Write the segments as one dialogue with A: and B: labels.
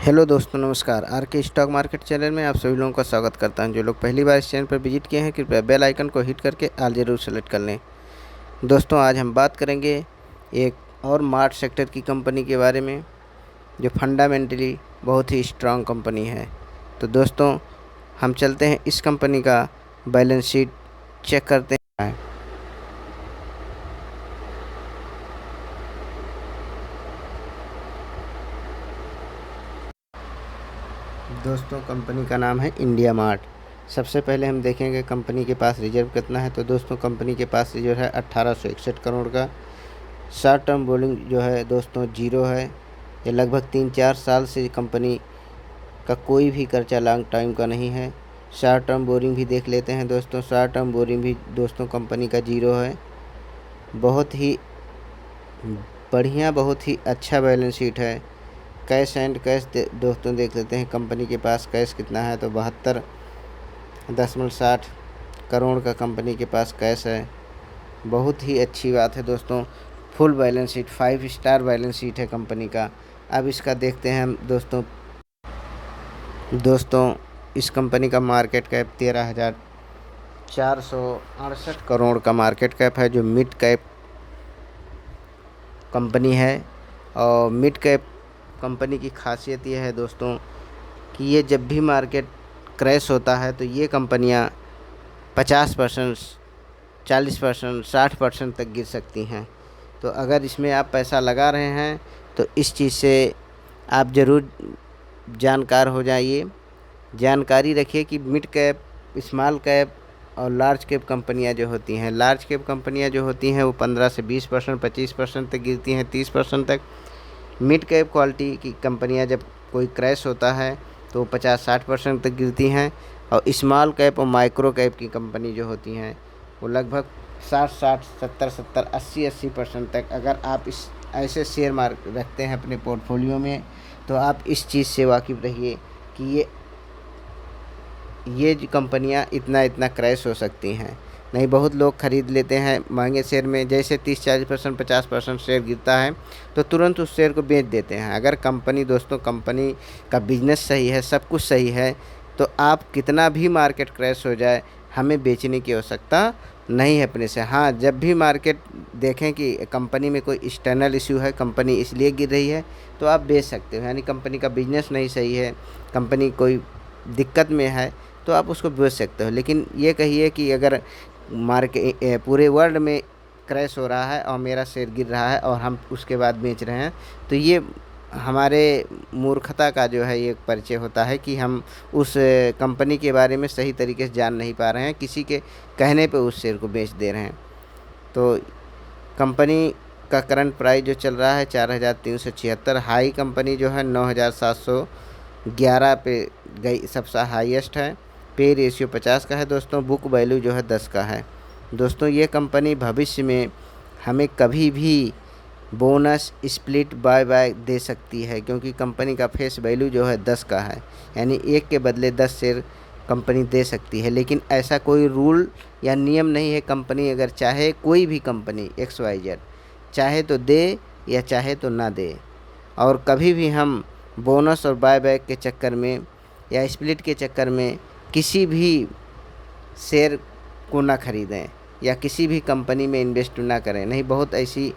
A: Hello दोस्तों, नमस्कार। Are के स्टॉक मार्केट चैनल में आप सभी लोगों का स्वागत करता हूं। जो लोग पहली बार इस चैनल पर विजिट किए हैं, कृपया बेल आइकन को हिट करके ऑल ज़रूर सेलेक्ट कर लें। दोस्तों, आज हम बात करेंगे एक और मार्ट सेक्टर की कंपनी के बारे में, जो फंडामेंटली बहुत ही स्ट्रांग कंपनी है। तो दोस्तों, हम चलते हैं इस कंपनी का बैलेंस शीट चेक करते हैं। दोस्तों, कंपनी का नाम है इंडिया मार्ट। सबसे पहले हम देखेंगे कंपनी के पास रिजर्व कितना है। तो दोस्तों, कंपनी के पास रिजर्व है 1861 करोड़ का। शॉर्ट टर्म बोलिंग जो है दोस्तों ज़ीरो है। ये लगभग 3-4 साल से कंपनी का कोई भी कर्जा लॉन्ग टाइम का नहीं है। शॉर्ट टर्म बोरिंग भी देख लेते हैं दोस्तों। शॉर्ट टर्म बोरिंग भी दोस्तों कंपनी का ज़ीरो है। बहुत ही बढ़िया, बहुत ही अच्छा बैलेंस शीट है। कैश एंड कैश दोस्तों देख लेते हैं कंपनी के पास कैश कितना है। तो 72.60 करोड़ का कंपनी के पास कैश है। बहुत ही अच्छी बात है दोस्तों। Full balance sheet, 5 star balance sheet है कंपनी का। अब इसका देखते हैं हम दोस्तों इस कंपनी का मार्केट कैप 13,468 करोड़ का मार्केट कैप है, जो मिड कैप कंपनी है। और मिड कैप कंपनी की खासियत यह है दोस्तों कि ये जब भी मार्केट क्रैश होता है तो ये कंपनियां 50%, 40%, 60% तक गिर सकती हैं। तो अगर इसमें आप पैसा लगा रहे हैं तो इस चीज़ से आप ज़रूर जानकार हो जाइए। जानकारी रखिए कि मिड कैप, स्मॉल कैप और लार्ज कैप कंपनियां जो होती हैं, लार्ज कैप कंपनियां जो होती हैं वो 15 से 20%, 25% तक गिरती हैं, 30% तक। मिड कैप क्वालिटी की कंपनियां जब कोई क्रैश होता है तो 50-60% तक गिरती हैं। और स्मॉल कैप और माइक्रो कैप की कंपनी जो होती हैं वो लगभग 60-60, 70-70, 80-80% तक। अगर आप इस ऐसे शेयर मार्केट रखते हैं अपने पोर्टफोलियो में तो आप इस चीज़ से वाकिफ़ रहिए कि ये जो कंपनियां इतना क्रैश हो सकती हैं। नहीं, बहुत लोग ख़रीद लेते हैं महंगे शेयर में, जैसे 30-40%, 50% शेयर गिरता है तो तुरंत उस शेयर को बेच देते हैं। अगर दोस्तों कंपनी का बिजनेस सही है, सब कुछ सही है, तो आप कितना भी मार्केट क्रैश हो जाए, हमें बेचने की आवश्यकता नहीं है अपने से। हाँ, जब भी मार्केट देखें कि कंपनी में कोई एक्सटर्नल इश्यू है, कंपनी इसलिए गिर रही है, तो आप बेच सकते हो। यानी कंपनी का बिजनेस नहीं सही है, कंपनी कोई दिक्कत में है, तो आप उसको बेच सकते हो। लेकिन ये कहिए कि अगर पूरे वर्ल्ड में क्रैश हो रहा है और मेरा शेयर गिर रहा है और हम उसके बाद बेच रहे हैं, तो ये हमारे मूर्खता का जो है ये परिचय होता है कि हम उस कंपनी के बारे में सही तरीके से जान नहीं पा रहे हैं, किसी के कहने पे उस शेयर को बेच दे रहे हैं। तो कंपनी का करंट प्राइस जो चल रहा है 4,376। हाई कंपनी जो है 9,711 पे गई, सबसे हाईएस्ट है। पे रेशियो 50 का है दोस्तों। बुक वैल्यू जो है 10 का है। दोस्तों, ये कंपनी भविष्य में हमें कभी भी बोनस, स्प्लिट, बाय दे सकती है, क्योंकि कंपनी का फेस वैल्यू जो है 10 का है। यानी एक के बदले 10 शेयर कंपनी दे सकती है। लेकिन ऐसा कोई रूल या नियम नहीं है। कंपनी अगर चाहे, कोई भी कंपनी XYZ चाहे तो दे या चाहे तो ना दे। और कभी भी हम बोनस और बायबैक के चक्कर में या स्प्लिट के चक्कर में किसी भी शेयर को ना ख़रीदें या किसी भी कंपनी में इन्वेस्ट ना करें। नहीं, बहुत ऐसी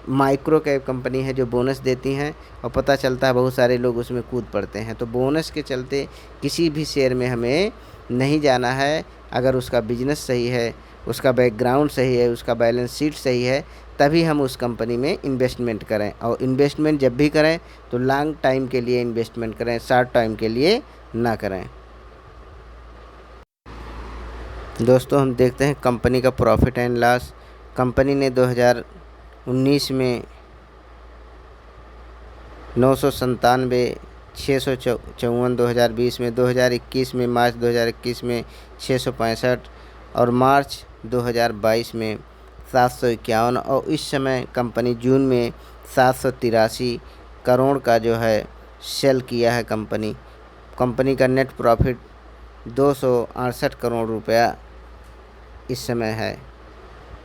A: माइक्रो कैप कंपनी है जो बोनस देती हैं और पता चलता है बहुत सारे लोग उसमें कूद पड़ते हैं। तो बोनस के चलते किसी भी शेयर में हमें नहीं जाना है। अगर उसका बिजनेस सही है, उसका बैकग्राउंड सही है, उसका बैलेंस शीट सही है, तभी हम उस कंपनी में इन्वेस्टमेंट करें। और इन्वेस्टमेंट जब भी करें तो लॉन्ग टाइम के लिए इन्वेस्टमेंट करें, शॉर्ट टाइम के लिए ना करें। दोस्तों, हम देखते हैं कंपनी का प्रॉफिट एंड लॉस। कंपनी ने 2019 में 997, 654 2020 में, 2021 में, मार्च 2021 में 665 और मार्च 2022 में 751। और इस समय कंपनी जून में 783 करोड़ का जो है सेल किया है। कंपनी का नेट प्रॉफिट 268 करोड़ रुपया इस समय है।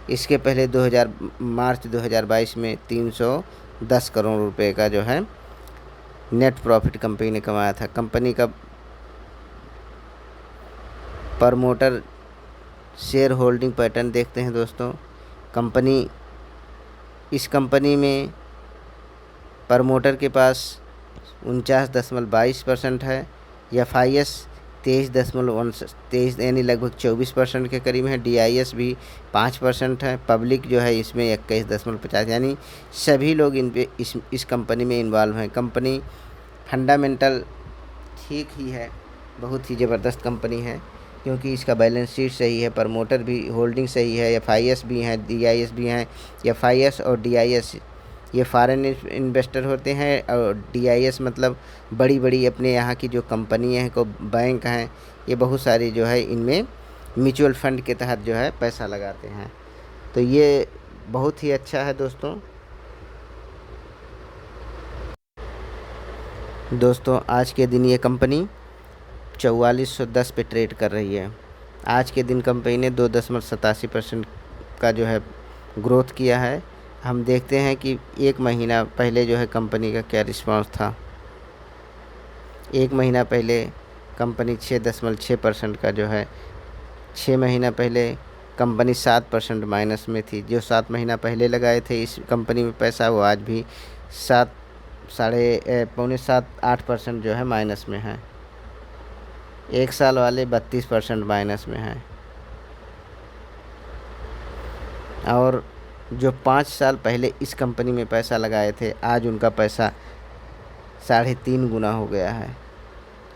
A: इसके पहले मार्च 2022 में 310 करोड़ रुपए का जो है नेट प्रॉफिट कंपनी ने कमाया था। कंपनी का प्रमोटर शेयर होल्डिंग पैटर्न देखते हैं दोस्तों। इस कंपनी में प्रमोटर के पास 49.22% है। FIS 23 यानी लगभग 24% के करीब है। DIS भी 5% है। पब्लिक जो है इसमें 21.50 यानी सभी लोग इस कंपनी में इन्वॉल्व हैं। कंपनी फंडामेंटल ठीक ही है, बहुत ही ज़बरदस्त कंपनी है क्योंकि इसका बैलेंस शीट सही है, प्रमोटर भी होल्डिंग सही है, FIS भी हैं, DIS भी हैं। FIS और DIS ये फॉरेन इन्वेस्टर होते हैं और DIS मतलब बड़ी बड़ी अपने यहाँ की जो कंपनियाँ हैं, को बैंक हैं, ये बहुत सारी जो है इनमें म्यूचुअल फंड के तहत जो है पैसा लगाते हैं। तो ये बहुत ही अच्छा है दोस्तों। आज के दिन ये कंपनी 4410 पे ट्रेड कर रही है। आज के दिन कंपनी ने 2.87% का जो है ग्रोथ किया है। हम देखते हैं कि एक महीना पहले जो है कंपनी का क्या रिस्पांस था। एक महीना पहले कंपनी 6.6% का जो है, 6 महीना पहले कंपनी 7% माइनस में थी। जो 7 महीना पहले लगाए थे इस कंपनी में पैसा, वो आज भी 7.8% जो है माइनस में है। एक साल वाले 32% माइनस में हैं। और जो 5 साल पहले इस कंपनी में पैसा लगाए थे, आज उनका पैसा 3.5 गुना हो गया है।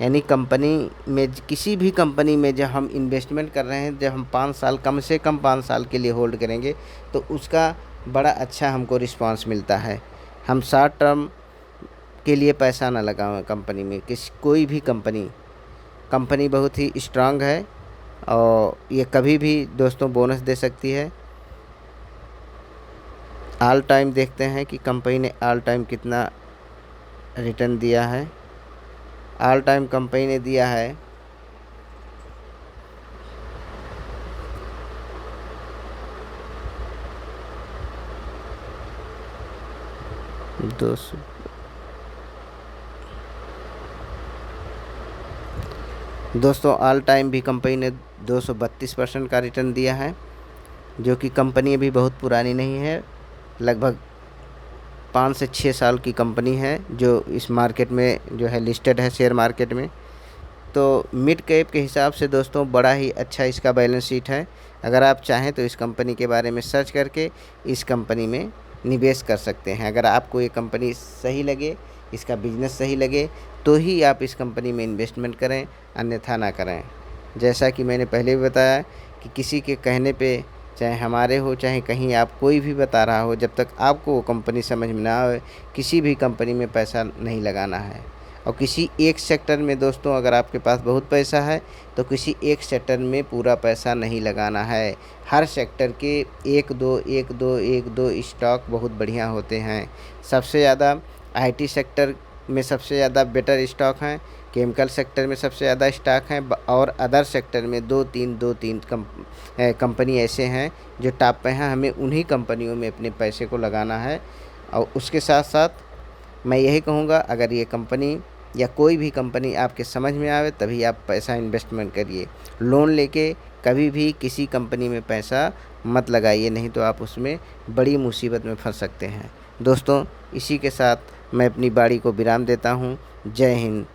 A: यानी कंपनी में, किसी भी कंपनी में जब हम इन्वेस्टमेंट कर रहे हैं, जब हम 5 साल, कम से कम 5 साल के लिए होल्ड करेंगे तो उसका बड़ा अच्छा हमको रिस्पांस मिलता है। हम शॉर्ट टर्म के लिए पैसा ना लगाएं कंपनी में। कोई भी कंपनी बहुत ही स्ट्रांग है और ये कभी भी दोस्तों बोनस दे सकती है। ऑल टाइम देखते हैं कि कंपनी ने ऑल टाइम कितना रिटर्न दिया है। ऑल टाइम कंपनी ने दिया है 200। दोस्तों ऑल टाइम भी कंपनी ने 232% का रिटर्न दिया है, जो कि कंपनी अभी बहुत पुरानी नहीं है। लगभग 5 से 6 साल की कंपनी है जो इस मार्केट में जो है लिस्टेड है, शेयर मार्केट में। तो मिड कैप के हिसाब से दोस्तों बड़ा ही अच्छा इसका बैलेंस शीट है। अगर आप चाहें तो इस कंपनी के बारे में सर्च करके इस कंपनी में निवेश कर सकते हैं। अगर आपको ये कंपनी सही लगे, इसका बिजनेस सही लगे, तो ही आप इस कंपनी में इन्वेस्टमेंट करें, अन्यथा ना करें। जैसा कि मैंने पहले भी बताया कि किसी के कहने पे, चाहे हमारे हो चाहे कहीं आप कोई भी बता रहा हो, जब तक आपको वो कंपनी समझ में ना आए, किसी भी कंपनी में पैसा नहीं लगाना है। और किसी एक सेक्टर में दोस्तों, अगर आपके पास बहुत पैसा है तो किसी एक सेक्टर में पूरा पैसा नहीं लगाना है। हर सेक्टर के एक दो स्टॉक बहुत बढ़िया होते हैं। सबसे ज़्यादा IT सेक्टर में सबसे ज़्यादा बेटर स्टॉक हैं, केमिकल सेक्टर में सबसे ज़्यादा स्टॉक हैं, और अदर सेक्टर में दो तीन कंपनी ऐसे हैं जो टॉप पे हैं। हमें उन्हीं कंपनियों में अपने पैसे को लगाना है। और उसके साथ साथ मैं यही कहूँगा, अगर ये कंपनी या कोई भी कंपनी आपके समझ में आवे तभी आप पैसा इन्वेस्टमेंट करिए। लोन लेके कभी भी किसी कंपनी में पैसा मत लगाइए, नहीं तो आप उसमें बड़ी मुसीबत में फंस सकते हैं। दोस्तों इसी के साथ मैं अपनी बाड़ी को विराम देता हूँ। जय हिंद,